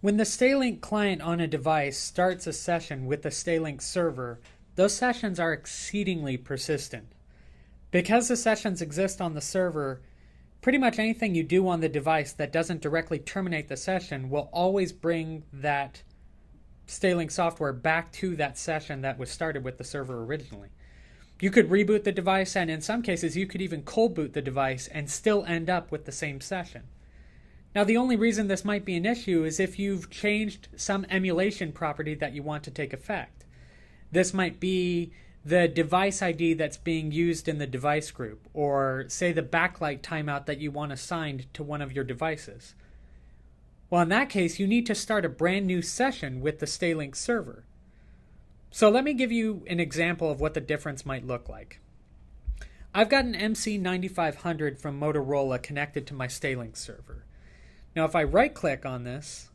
When the Staylink client on a device starts a session with the Staylink server, those sessions are exceedingly persistent. Because the sessions exist on the server, pretty much anything you do on the device that doesn't directly terminate the session will always bring that Staylink software back to that session that was started with the server originally. You could reboot the device, and in some cases you could even cold boot the device and still end up with the same session. Now, the only reason this might be an issue is if you've changed some emulation property that you want to take effect. This might be the device ID that's being used in the device group, or say the backlight timeout that you want assigned to one of your devices. Well, in that case, you need to start a brand new session with the Staylink server. So let me give you an example of what the difference might look like. I've got an MC9500 from Motorola connected to my Staylink server. Now, if I right-click on this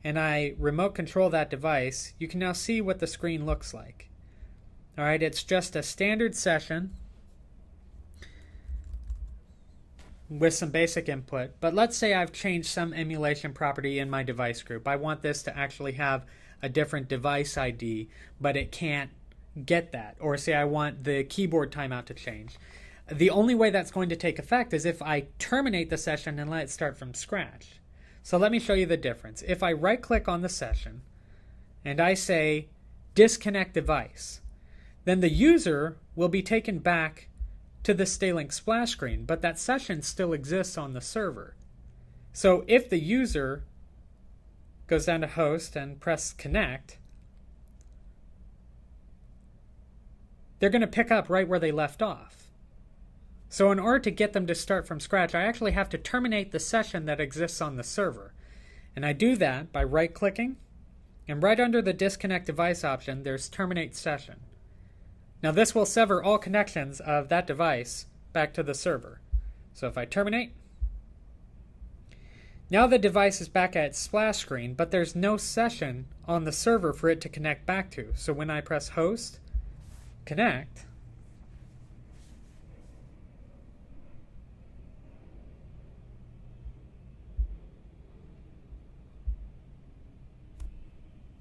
and I remote control that device, you can now see what the screen looks like. All right, it's just a standard session with some basic input. But let's say I've changed some emulation property in my device group. I want this to actually have a different device ID, but it can't get that. Or say I want the keyboard timeout to change. The only way that's going to take effect is if I terminate the session and let it start from scratch. So let me show you the difference. If I right-click on the session and I say disconnect device, then the user will be taken back to the Staylink splash screen, but that session still exists on the server. So if the user goes down to host and press connect, they're going to pick up right where they left off. So in order to get them to start from scratch, I actually have to terminate the session that exists on the server. And I do that by right-clicking, and right under the disconnect device option, there's terminate session. Now this will sever all connections of that device back to the server. So if I terminate, now the device is back at its splash screen, but there's no session on the server for it to connect back to. So when I press host, connect,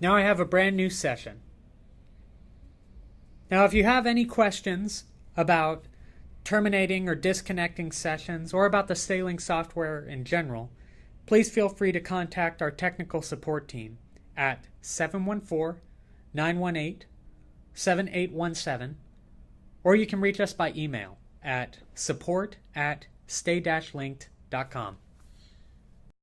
now I have a brand new session. Now, if you have any questions about terminating or disconnecting sessions or about the Staylink software in general, please feel free to contact our technical support team at 714-918-7817, or you can reach us by email at support@stay-linked.com.